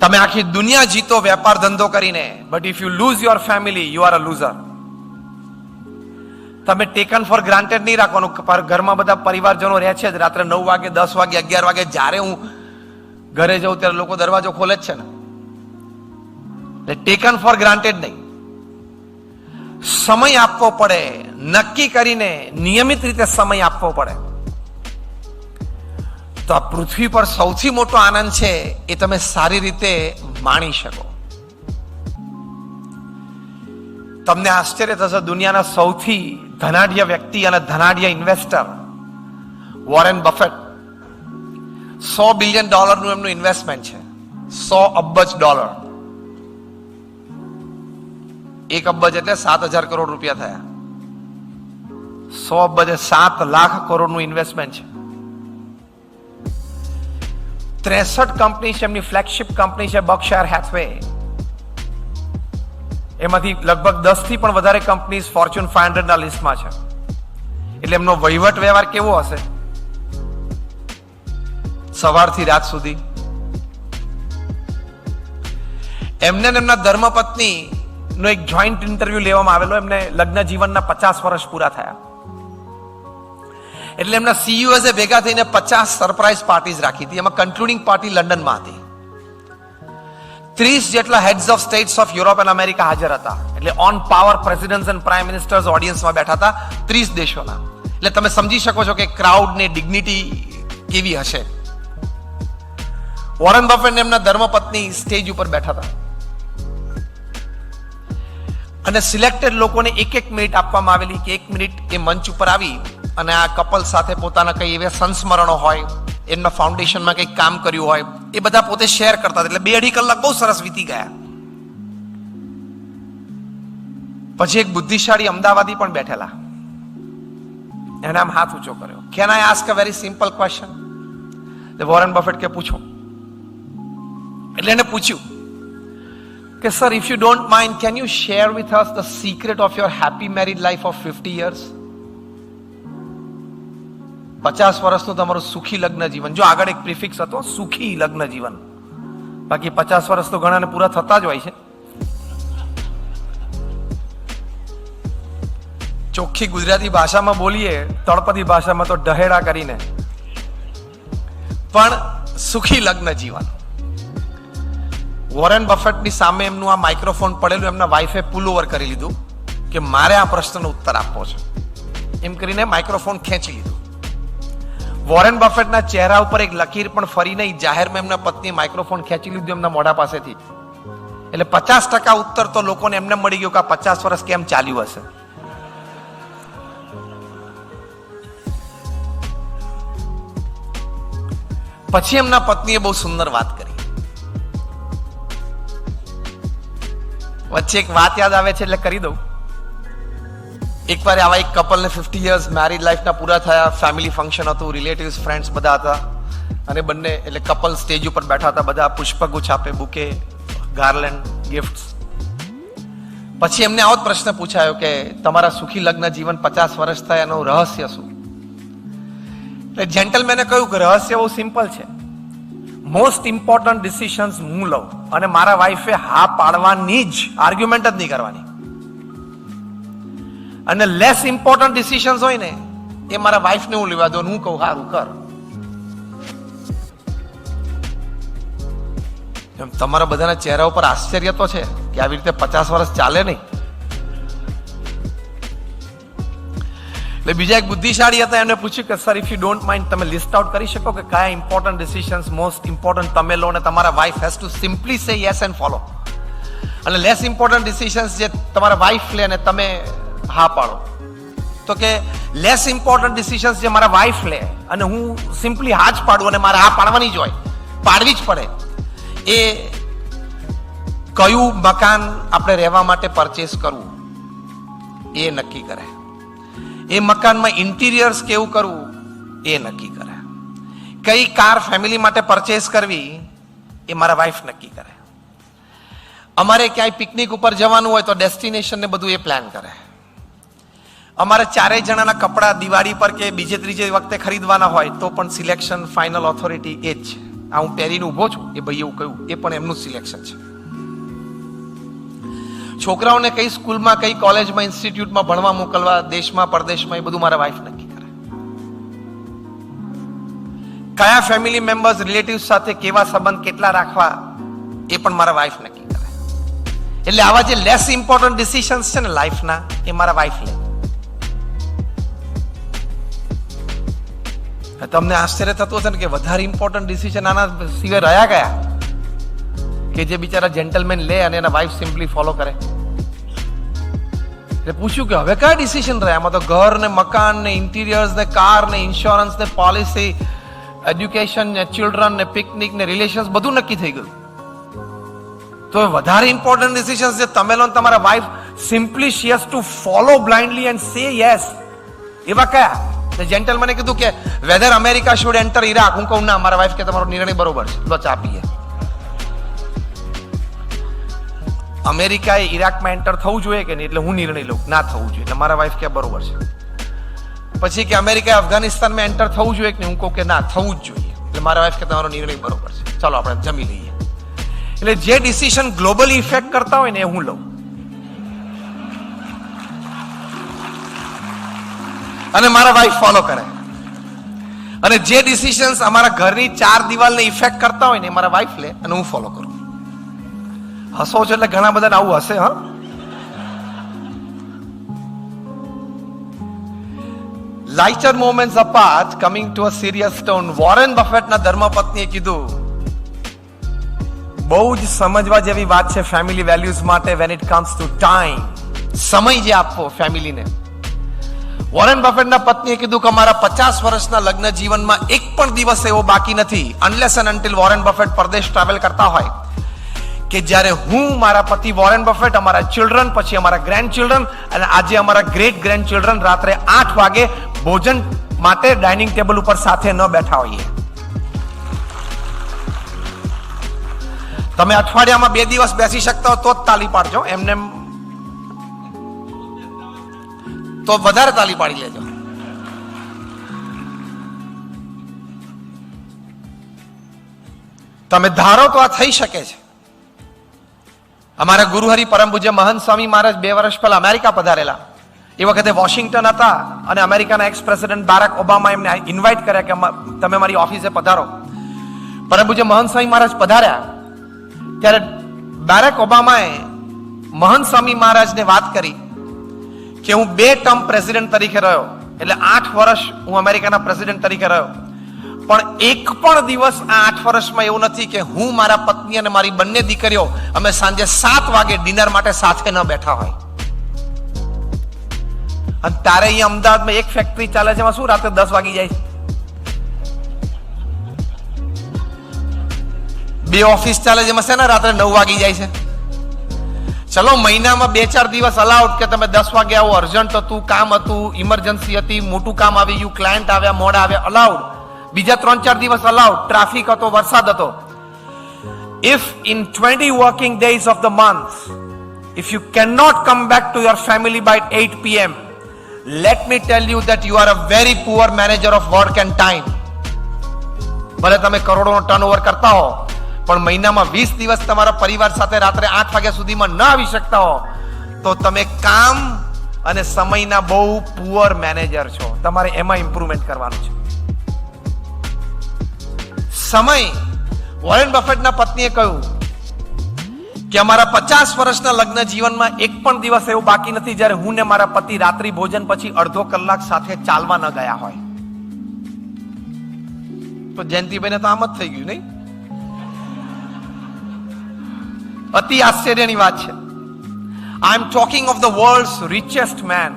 તમે આખી દુનિયા જીતો વેપાર ધંધો કરીને, but if you loose your family you are a loser. તમે ટેકન ફોર ગ્રાન્ટેડ નહીં રાખવાનું. ઘરમાં બધા પરિવારજનો રહે છે જ, રાત્રે 9 વાગે 10 વાગે 11 વાગે જ્યારે હું ઘરે જાઉં ત્યારે લોકો દરવાજો ખોલે જ છે ને. એટલે ટેકન ફોર ગ્રાન્ટેડ નહીં. સમય આપવો પડે, નક્કી કરીને નિયમિત રીતે સમય આપવો પડે. તો આ પૃથ્વી પર સૌથી મોટો આનંદ છે એ તમે સારી રીતે માણી શકો. તમને આશ્ચર્ય થશે, દુનિયાના સૌથી ધનાઢ્ય વ્યક્તિ અને ધનાઢ્ય ઇન્વેસ્ટર વોરેન બફેટ, $100 બિલિયન નું એમનું ઇન્વેસ્ટમેન્ટ છે. $100 અબજ. 1 અબજ એટલે 7,000 કરોડ રૂપિયા થયા. 100 અબજ 7 લાખ કરોડનું ઇન્વેસ્ટમેન્ટ છે. 63 કંપની છે, એમની ફ્લેગશિપ કંપની છે બર્કશાયર હેથવે. એમાંથી લગભગ 10 થી પણ વધારે કંપની ફોર્ચ્યુન 500 ના લિસ્ટમાં છે. એટલે એમનો વહીવટ વ્યવહાર કેવો હશે? સવારથી રાત સુધી. એમને એમના ધર્મપત્ની નો એક જોઈન્ટ ઇન્ટરવ્યુ લેવામાં આવેલો. એમને લગ્ન જીવનના 50 વર્ષ પૂરા થયા. એટલે એમના CEOs ભેગા થઈને 50 સરપ્રાઈઝ પાર્ટીઝ રાખી હતી. એમાં કન્ક્લુડિંગ પાર્ટી લંડનમાં હતી. 30 જેટલા heads of states of Europe અને અમેરિકા હાજર હતા. એટલે on power presidents and prime ministers ઓડિયન્સમાં બેઠા હતા 30 દેશોના. એટલે તમે સમજી શકો છો કે ક્રાઉડની ડિગ્નિટી કેવી હશે. વોરેન બફેટ એમના ધર્મપત્ની સ્ટેજ ઉપર બેઠા હતા અને સિલેક્ટેડ લોકોને 1 મિનિટ આપવામાં આવેલી કે 1 મિનિટ એ મંચ ઉપર આવી અને આ કપલ સાથે પોતાના કઈ એવા સંસ્મરણો હોય, એમના ફાઉન્ડેશનમાં કંઈક કામ કર્યું હોય, એ બધા પોતે શેર કરતા હતા. એટલે 2-2.5 કલાક બહુ સરસ વીતી ગયા. પછી એક બુદ્ધિશાળી અમદાવાદી પણ બેઠેલા. એને આમ હાથ ઊંચો કર્યો. Can I ask a very simple question? Warren buffet કે પૂછો. એટલે એને પૂછ્યું કે sir, if you don't mind, can you share with us the secret of your happy married life of 50 years? 50 વર્ષનું તમારું સુખી લગ્ન જીવન. જો આગળ એક પ્રિફિક્સ હતો, સુખી લગ્ન જીવન. બાકી 50 વર્ષ તો ઘણાને પૂરા થતા જ હોય છે. ચોખ્ખી ગુજરાતી ભાષામાં બોલીએ, તળપદી ભાષામાં તો ઢહેડા કરીને, પણ સુખી લગ્ન જીવન. વોરેન બફેટની સામે એમનું આ માઇક્રોફોન પડેલું, એમના વાઈફે પુલ ઓવર કરી લીધું કે મારે આ પ્રશ્નનો ઉત્તર આપવો છે. એમ કરીને માઇક્રોફોન ખેંચી લીધું. વોરેન બફેટના ચહેરા ઉપર એક લકીર પણ ફરી નહીં. જાહેરમાં એમના પત્ની માઇક્રોફોન ખેંચી લીધું એમના મોઢા પાસેથી. એટલે 50% ઉત્તર તો લોકોને એમને મળી ગયો કે આ 50 વર્ષ કેમ ચાલ્યું હશે. પછી એમના પત્નીએ બહુ સુંદર વાત કરી. વચ્ચે એક વાત યાદ આવે છે એટલે કરી દઉં. એકવાર આવા એક કપલને 50 years મેરીડ લાઈફના પૂરા થયા. ફેમિલી ફંક્શન હતું, રિલેટિવ્સ, ફ્રેન્ડ્સ બધા હતા અને બંને એટલે કપલ સ્ટેજ ઉપર બેઠા હતા. બધા પુષ્પગુચ્છ આપે, બુકે, ગાર્લેન્ડ, ગિફ્ટ્સ. પછી એમને આવો જ પ્રશ્ન પૂછાયો કે તમારા સુખી લગ્ન જીવન 50 વર્ષ થયા, એનું રહસ્ય શું? એટલે જેન્ટલમેને કહ્યું કે રહસ્ય બહુ સિમ્પલ છે. મોસ્ટ ઇમ્પોર્ટન્ટ ડિસિશન્સ હું લઉં અને મારા વાઈફે હા પાડવાની જ, આર્ગ્યુમેન્ટ જ નહીં કરવાની. અને લેસ ઇમ્પોર્ટન્ટ ડિસિશન્સ હોય ને એ મારા વાઈફને હું લેવા દઉં, હું કહું સારું કર. એમ તમારા બધાના ચહેરા ઉપર આશ્ચર્ય તો છે કે આવી રીતે 50 વર્ષ ચાલે નહીં. એટલે બીજા એક બુદ્ધિશાળી હતા, એમને પૂછ્યું કે sir, if you don't mind, તમે લિસ્ટ આઉટ કરી શકો કે કયા ઇમ્પોર્ટન્ટ ડિસિશન્સ મોસ્ટ ઇમ્પોર્ટન્ટ તમે લો અને તમારા wife has to simply say yes and follow, અને લેસ ઇમ્પોર્ટન્ટ ડિસિશન્સ જે તમારા વાઈફ લે અને તમે હા પાડો. તો કે લેસ ઇમ્પોર્ટન્ટ ડિસિશન્સ જે મારા વાઈફ લે અને હું સિમ્પલી હા જ પાડું અને મારે હા પાડવાની જ હોય, પાડવી જ પડે, એ કયું મકાન આપણે રહેવા માટે પરચેસ કરવું એ નક્કી કરે. એ મકાનમાં ઇન્ટિરિયર્સ કેવું કરવું એ નક્કી કરે. કઈ કાર ફેમિલી માટે પરચેસ કરવી એ મારા વાઈફ નક્કી કરે. અમારે ક્યાંય પિકનિક ઉપર જવાનું હોય તો ડેસ્ટિનેશન ને બધું એ પ્લાન કરે. અમારે 4 જણાના કપડા દિવાળી પર કે બીજે ત્રીજે વખતે ખરીદવાના હોય તો પણ સિલેક્શન ફાઇનલ ઓથોરિટી એ જ છે. આ હું પહેરીને ઊભો છું, એ ભાઈ એવું કહ્યું, એ પણ એમનું સિલેક્શન છે. છોકરાઓને કઈ સ્કૂલમાં, કઈ કોલેજમાં, ઇન્સ્ટિટ્યૂટમાં ભણવા મોકલવા, દેશમાં પરદેશમાં, એ બધું મારા વાઈફ નક્કી કરે. કયા ફેમિલી મેમ્બર્સ, રિલેટિવ સાથે કેવા સંબંધ કેટલા રાખવા, એ પણ મારા વાઈફ નક્કી કરે. એટલે આવા જે લેસ ઇમ્પોર્ટન્ટ ડિસિઝન્સ છે ને લાઈફના, એ મારા વાઈફ લે. તમને આશ્ચર્ય થતું હશે ને કે વધારે ઇમ્પોર્ટન્ટ ડિસિઝન આના સિવાય રહ્યા ગયા કે જે બિચારા જેન્ટલમેન લે અને એના વાઈફ સિમ્પલી ફોલો કરે. એટલે પૂછ્યું કે હવે કયા ડિસિઝન રહ્યા? આમાં તો ઘર ને મકાન ને ઇન્ટિરિયર્સ ને કાર ને ઇન્સ્યોરન્સ ને પોલિસી, એજ્યુકેશન ને ચિલ્ડ્રન ને પિકનિક ને રિલેશન્સ બધું નક્કી થઈ ગયું. તો વધારે ઇમ્પોર્ટન્ટ ડિસિઝન્સ જે તમે લો તમારા wife simply she has to follow blindly and say yes, એવા કયા? જેન્ટલમેને કીધું કે whether America should enter Iraq. હું કહું ના, મારા વાઈફ કે તમારો નિર્ણય બરોબર છે, લો ચા પીએ. અમેરિકાએ ઇરાકમાં એન્ટર થવું જોઈએ કે નહીં, એટલે હું નિર્ણય લઉં ના થવું જોઈએ, એટલે મારા વાઈફ કે બરોબર છે. પછી કે અમેરિકાએ અફઘાનિસ્તાનમાં એન્ટર થવું જોઈએ કે નહીં, હું કહું કે ના થવું જ જોઈએ, એટલે મારા વાઈફ કે તમારો નિર્ણય બરોબર છે, ચાલો આપણે જમી લઈએ. એટલે જે ડિસિઝન ગ્લોબલી ઇફેક્ટ કરતા હોય ને એ હું લઉં, અને મારા વાઈફ ફોલો કરે. અને જે ડિસિઝન્સ અમારા ઘરની ચાર દિવાલને ઇફેક્ટ કરતા હોય ને મારા વાઈફ લે અને હું ફોલો કરું. હસો છો એટલે ઘણા બધા આવું હશે. હા, lighter moments apart, coming to a serious tone, Warren બફેટના ધર્મપત્નીએ કીધું બહુ જ સમજવા જેવી વાત છે ફેમિલી વેલ્યુઝ માટે. When it comes to time, સમય જે આપવો ફેમિલીને. વોરેન બફેટના પત્નીએ કીધું કે અમારા 50 વર્ષના લગ્ન જીવનમાં એક પણ દિવસ એવો બાકી નથી, unless and until Warren Buffett પરદેશ ટ્રાવેલ કરતા હોય, કે જ્યારે હું, મારા પતિ વોરેન બફેટ, અમારા ચિલ્ડ્રન, પછી અમારા ગ્રેન્ડ ચિલ્ડ્રન અને આજે અમારા ગ્રેટ ગ્રેન્ડ ચિલ્ડ્રન રાત્રે 8 વાગે ભોજન માટે ડાઇનિંગ ટેબલ ઉપર સાથે ન બેઠા હોઈએ. તમે અઠવાડિયામાં 2 દિવસ બેસી શકતા હો તો જ તાલી પાડજો, એમને તો વધારે તાલી પાડી લેજો. તમે ધારો તો આ થઈ શકે છે. અમારા ગુરુહરિ પરમ પૂજ્ય મહંત સ્વામી મહારાજ 2 વર્ષ પહેલા અમેરિકા પધારેલા. એ વખતે વોશિંગ્ટન હતા અને અમેરિકાના એક્સ પ્રેસિડેન્ટ બારાક ઓબામા એમને ઇન્વાઇટ કર્યા કે તમે મારી ઓફિસે પધારો. પરમ પૂજ્ય મહંત સ્વામી મહારાજ પધાર્યા ત્યારે બારાક ઓબામાએ મહંત સ્વામી મહારાજને વાત કરી કે હું 2 ટર્મ પ્રેસિડેન્ટ તરીકે રહ્યો, એટલે 8 વર્ષ હું અમેરિકાના પ્રેસિડેન્ટ તરીકે રહ્યો, પણ એક પણ દિવસ આ 8 વર્ષમાં એવું નથી કે હું, મારા પત્ની અને મારી બંને દીકરીઓ અમે સાંજે 7 વાગે ડિનર માટે સાથે ન બેઠા હોય. અને તારે અહીંયા અમદાવાદમાં એક ફેક્ટરી ચાલે છે, એમાં શું રાત્રે 10 વાગી જાય છે? 2 ઓફિસ ચાલે છે, એમાં છે ને રાત્રે 9 વાગી જાય છે. ચલો મહિનામાં 2-4 દિવસ અલાઉડ કે તમે 10 વાગે આવો, અર્જન્ટ હતું, કામ હતું, ઇમરજન્સી હતી, મોટું કામ આવી ગયું, ક્લાયન્ટ આવ્યા, મોડા આવ્યા, અલાઉડ. બીજા 3-4 દિવસ અલાઉડ, ટ્રાફિક હતો, વરસાદ હતો. If in 20 working days of the month, if you cannot come back to your family by 8 p.m., let me tell you that you are a very poor manager of work and time. ભલે તમે કરોડોનો turnover કરતા હો, પણ મહિનામાં 20 દિવસ તમારા પરિવાર સાથે રાત્રે 8 વાગ્યા સુધીમાં ન આવી શકતા હો, તો તમે કામ અને સમયના બહુ પુઅર મેનેજર છો. તમારે એમાં ઇમ્પ્રુવમેન્ટ કરવાનું છે. સમય, વોરેન બફેટના પત્નીએ કહ્યું કે અમારા 50 વર્ષના લગ્ન જીવનમાં એક પણ દિવસ એવું બાકી નથી જ્યારે હું ને મારા પતિ રાત્રિ ભોજન પછી અડધો કલાક સાથે ચાલવા ન ગયા હોય. તો જયંતિભાઈને તો આમ જ થઈ ગયું નહીં? અતિ આશ્ચર્યની વાત છે. I am talking of the world's richest man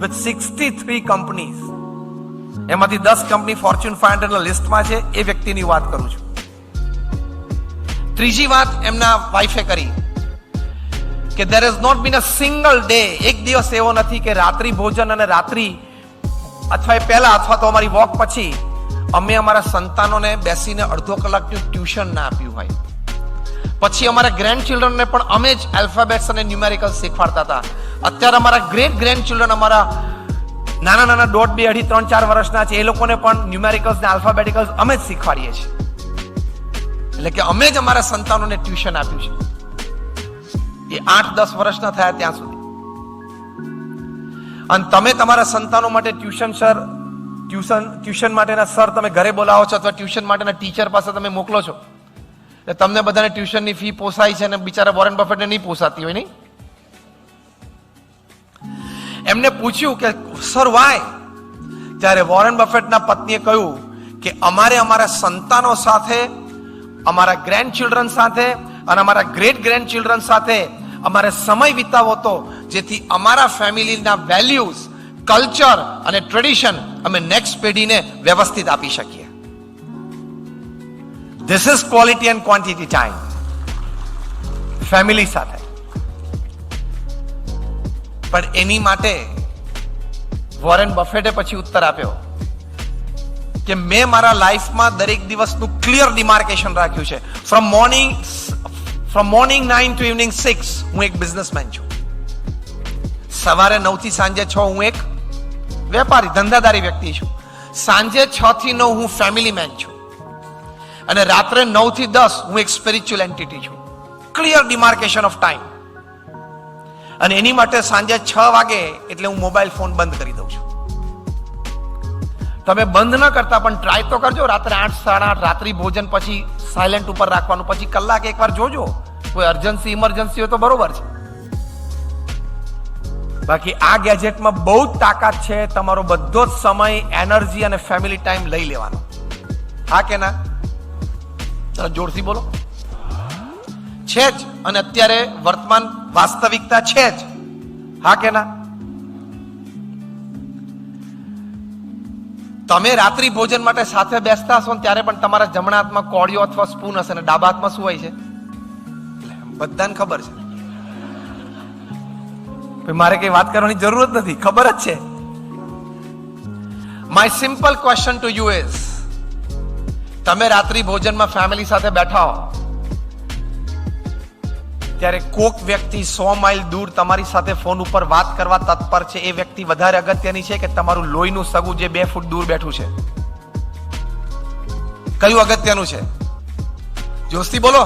with 63 companies. એમાંથી 10 કંપની ફોર્ચ્યુન 500 ના લિસ્ટમાં છે. એ વ્યક્તિની વાત કરું છું. ત્રીજી વાત એમના વાઈફે કરી કે there has not been a single day, એક દિવસ એવો નથી કે રાત્રિ ભોજન અને રાત્રિ અથવા પહેલા અથવા તો અમારી વોક પછી અમે અમારા સંતાનોને બેસીને અડધો કલાકનું ટ્યુશન ના આપ્યું હોય. પછી અમારા ગ્રેન્ડ ચિલ્ડ્રનને પણ અમે જ આલ્ફાબેટ્સ અને ન્યુમેરિકલ્સ શીખવાડતા હતા. અત્યારે અમારા ગ્રેટ ગ્રેન્ડ ચિલ્ડ્રન, અમારા નાના નાના 1.5, 2, 3, 4 વર્ષના છે, એ લોકોને પણ ન્યુમેરિકલ્સ ને આલ્ફાબેટિકલ્સ અમે જ શીખવાડીએ છીએ. એટલે કે અમે જ અમારા સંતાનોને ટ્યુશન આપ્યું છે, એ 8-10 વર્ષના થયા ત્યાં સુધી. અને તમે તમારા સંતાનો માટે ટ્યુશન માટેના સર તમે ઘરે બોલાવો છો અથવા ટ્યુશન માટેના ટીચર પાસે તમે મોકલો છો, એટલે તમને બધાને ટ્યુશનની ફી પોસાય છે અને બિચારા વોરેન બફેટને નહીં પોસાતી હોય નહીં. એમને પૂછ્યું કે સર વાય, ત્યારે વોરેન બફેટના પત્નીએ કહ્યું કે અમારે અમારા સંતાનો સાથે, અમારા ગ્રેન્ડ ચિલ્ડ્રન સાથે અને અમારા ગ્રેટ ગ્રેન્ડ ચિલ્ડ્રન સાથે અમારે સમય વિતાવો હતો, જેથી અમારા ફેમિલીના વેલ્યુઝ, કલ્ચર અને ટ્રેડિશન અમે નેક્સ્ટ પેઢીને વ્યવસ્થિત આપી શકીએ. This is quality and quantity time family સાથે. પણ એની માટે વોરેન બફેટે પછી ઉત્તર આપ્યો કે મેં મારા લાઈફમાં દરેક દિવસનું ક્લિયર ડિમાર્કેશન રાખ્યું છે. ફ્રોમ મોર્નિંગ 9 ટુ ઇવનિંગ 6 હું એક બિઝનેસમેન છું. સવારે 9 થી સાંજે 6 હું એક વેપારી ધંધાદારી વ્યક્તિ છું. સાંજે 6 થી 9 હું ફેમિલી મેન છું. અને રાત્રે 9 થી 10 હું એક સ્પિરિચ્યુઅલ એન્ટિટી છું. Clear demarcation of time. અને એની માટે સાંજે 6 વાગે એટલે હું મોબાઈલ ફોન બંધ કરી દઉં છું. તમે બંધ ન કરતા પણ ટ્રાય તો કરજો. રાત્રે 8-8:30 રાત્રિ ભોજન પછી સાયલેન્ટ ઉપર રાખવાનું, પછી કલાક એકવાર જોજો. કોઈ અર્જન્સી ઇમરજન્સી હોય તો બરોબર છે, બાકી આ ગેજેટમાં બહુ જ તાકાત છે. તમારો બધો જ સમય, એનર્જી અને ફેમિલી ટાઈમ લઈ લેવાનો. હા કે ના? ચલો જોરથી બોલો. છે જ. અને અત્યારે વર્તમાન વાસ્તવિકતા છે જ. હા કે ના? તમે રાત્રિ ભોજન માટે સાથે બેસતા હશો ત્યારે પણ તમારા જમણા હાથમાં કોળિયો અથવા સ્પૂન હશે અને ડાબા હાથમાં શું હોય છે? બધાને ખબર છે, મારે કઈ વાત કરવાની જરૂર જ નથી, ખબર જ છે. My simple question to you is, તમે રાત્રિ ભોજનમાં ફેમિલી સાથે બેઠા હો ત્યારે કોક વ્યક્તિ 100 માઇલ દૂર તમારી સાથે ફોન ઉપર વાત કરવા તત્પર છે. એ વ્યક્તિ વધારે અગત્યની છે કે તમારું લોહીનું સગું જે 2 ફૂટ દૂર બેઠું છે? કયું અગત્યનું છે? જોશથી બોલો.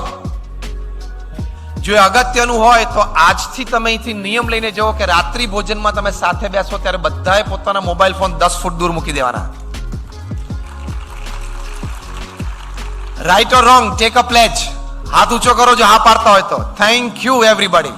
જો અગત્યનું હોય તો આજથી તમે અહીંથી નિયમ લઈને જવો કે રાત્રિ ભોજનમાં તમે સાથે બેસો ત્યારે બધાએ પોતાના મોબાઈલ ફોન 10 ફૂટ દૂર મૂકી દેવાના. Right or wrong? Take a pledge. હાથ ઊંચો કરો જો હા પાડતા હોય તો. Thank you everybody.